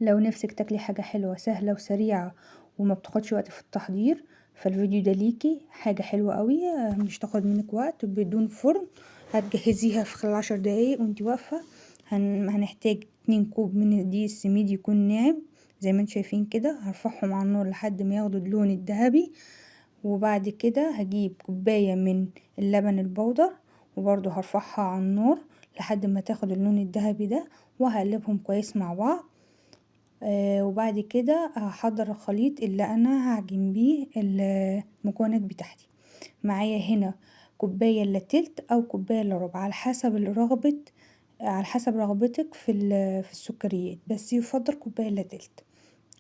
لو نفسك تاكلي حاجة حلوة سهلة وسريعة وما بتاخدش وقت في التحضير، فالفيديو ده ليكي. حاجة حلوة قوي، مش تاخد منك وقت، بدون فرن. هتجهزيها في خلال 10 دقايق وانتي واقفة. هنحتاج 2 كوب من الدقيق السميد يكون ناعم زي ما انتم شايفين كده. هرفعهم على النار لحد ما ياخدوا اللون الذهبي، وبعد كده هجيب كوباية من اللبن البودر وبرضو هرفعها على النار لحد ما تاخد اللون الذهبي ده، وهقلبهم كويس مع بعض. وبعد كده هحضر الخليط اللي انا هعجن بيه المكونات بتاعتي. معايا هنا كوباية الا تلت او كوباية الا ربع على حسب رغبتك في السكريات، بس يفضل كوباية الا تلت.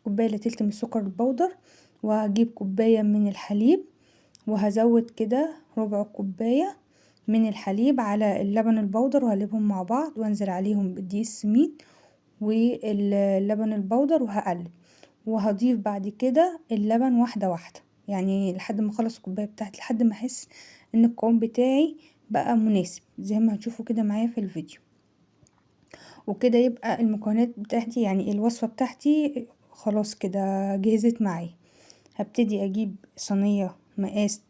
كوباية الا تلت من السكر البودر، وهجيب كوباية من الحليب وهزود كده ربع كوباية من الحليب على اللبن البودر وهقلبهم مع بعض، وانزل عليهم بالدقيق السميد واللبن البودر وهقلب. وهضيف بعد كده اللبن واحدة واحدة، يعني لحد ما اخلص الكوباية بتاعتي، لحد ما احس ان القوام بتاعي بقى مناسب زي ما هتشوفوا كده معايا في الفيديو. وكده يبقى المكونات بتاعتي، يعني الوصفة بتاعتي خلاص كده جهزت معايا. هبتدي اجيب صينية مقاس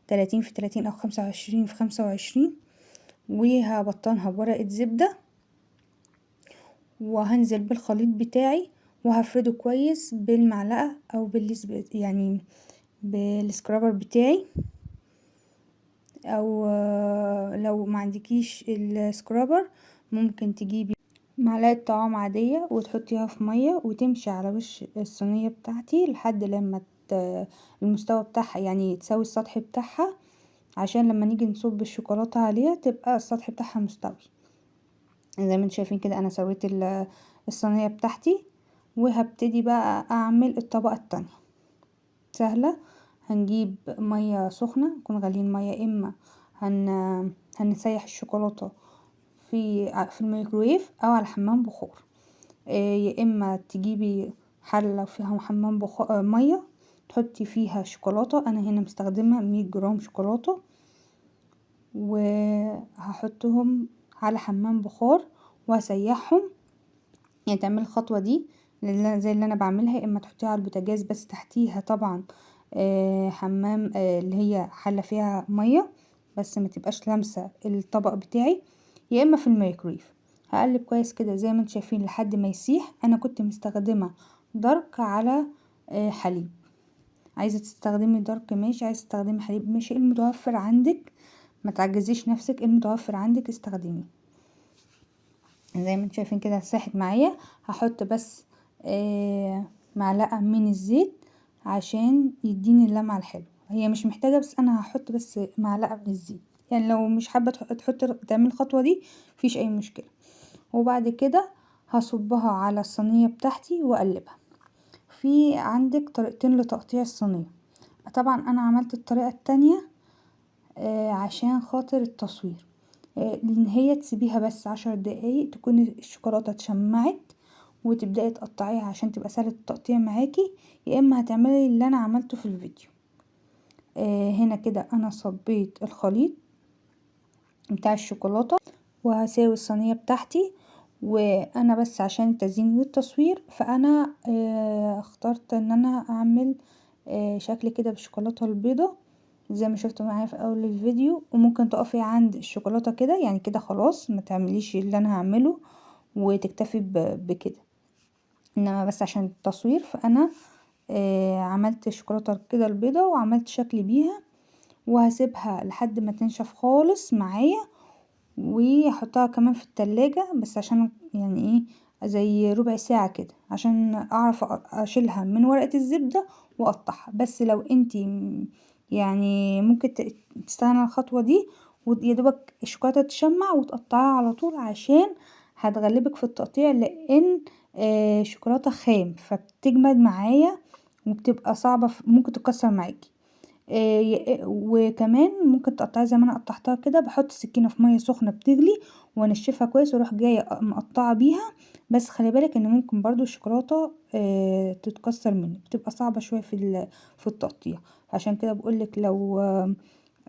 30 في 30 او 25 في 25، وهبطنها بورقة زبدة، وهنزل بالخليط بتاعي وهفرده كويس بالمعلقة او يعني بالسكرابر بتاعي، او لو ما عندكيش السكرابر ممكن تجيبي معلقة طعام عادية وتحطيها في مية وتمشي على وش الصينية بتاعتي لحد لما المستوى بتاعها يعني تساوي السطح بتاعها، عشان لما نيجي نصب الشوكولاتة عليها تبقى السطح بتاعها مستوي. زي ما انتم شايفين كده انا سويت الصينية بتاعتي، وهبتدي بقى اعمل الطبقة التانية. سهلة. هنجيب مية سخنة، نكون غاليين مية، اما هنسيح الشوكولاتة في الميكرويف او على حمام بخار. يا اما تجيبي حلة فيها حمام بخار مية تحطي فيها شوكولاتة. انا هنا مستخدمة 100 جرام شوكولاتة، وهحطهم على حمام بخار وهسيحهم. يعني تعملي الخطوة دي زي اللي انا بعملها، يا اما تحطيها على البوتاجاز بس تحتيها طبعا حمام اللي هي حلة فيها مية بس ما تبقاش لامسة الطبق بتاعي، يا اما في الميكرويف. هقلب كويس كده زي ما انتم شايفين لحد ما يسيح. انا كنت مستخدمة دارك على حليب. عايزة تستخدمي دارك ماشي، عايزة تستخدمي حليب ماشي، المتوفر عندك. ما تعجزيش نفسك، المتوفر عندك استخدمي. زي ما انتم شايفين كده ساحت معايا. هحط بس معلقة من الزيت عشان يديني اللمعة الحلوة. هي مش محتاجة، بس انا هحط بس معلقة من الزيت. يعني لو مش حابة تعملي الخطوة دي مفيش اي مشكلة. وبعد كده هصبها على الصينية بتاعتي واقلبها. في عندك طريقتين لتقطيع الصينية. طبعا انا عملت الطريقة التانية عشان خاطر التصوير، ان هي تسيبيها بس 10 دقايق تكون الشوكولاتة اتشمعت وتبدأي تقطعيها عشان تبقى سهلة التقطيع معاكي، يا اما هتعملي اللي انا عملته في الفيديو. هنا كده انا صبيت الخليط بتاع الشوكولاتة وهساوي الصينية بتاعتي. وانا بس عشان التزيين والتصوير فانا اخترت ان انا اعمل شكل كده بالشوكولاتة البيضة زي ما شفتوا معايا في اول الفيديو. وممكن تقفي عند الشوكولاتة كده، يعني كده خلاص ما تعمليش اللي انا هعمله وتكتفي بكده. انما بس عشان التصوير فانا عملت الشوكولاتة كده البيضة وعملت شكل بيها، وهسيبها لحد ما تنشف خالص معايا، وهحطها كمان في التلاجة بس عشان يعني ايه زي ربع ساعة كده عشان اعرف اشيلها من ورقة الزبدة واقطعها. بس لو انتي يعني ممكن تستنى الخطوة دي ويدوبك الشوكولاتة تشمع وتقطعها على طول، عشان هتغلبك في التقطيع، لان شوكولاتة خام فبتجمد معايا وبتبقى صعبة ممكن تكسر معاكي. وكمان ممكن تقطعي زي ما انا قطعتها كده. بحط السكينه في ميه سخنه بتغلي وانشفها كويس واروح جايه مقطعه بيها. بس خلي بالك ان ممكن برضو الشوكولاته تتكسر منك، بتبقى صعبه شويه في التقطيع. عشان كده بقولك لو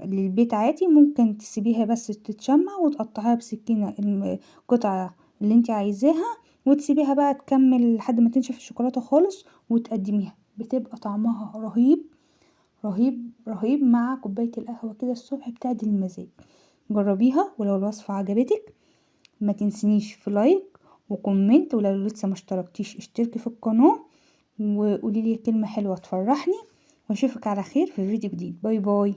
للبيت عادي ممكن تسيبيها بس تتشمع وتقطعيها بسكينه القطعه اللي انت عايزاها وتسيبيها بقى تكمل لحد ما تنشف الشوكولاتة خالص وتقدميها، بتبقى طعمها رهيب رهيب رهيب مع كوباية القهوة كده الصبح بتعدل المزاج. جربيها، ولو الوصفة عجبتك ما تنسنيش في لايك وكومنت، ولو لسه ما اشتركتيش اشتركي في القناة وقولي لي كلمة حلوة تفرحني، واشوفك على خير في فيديو جديد. باي باي.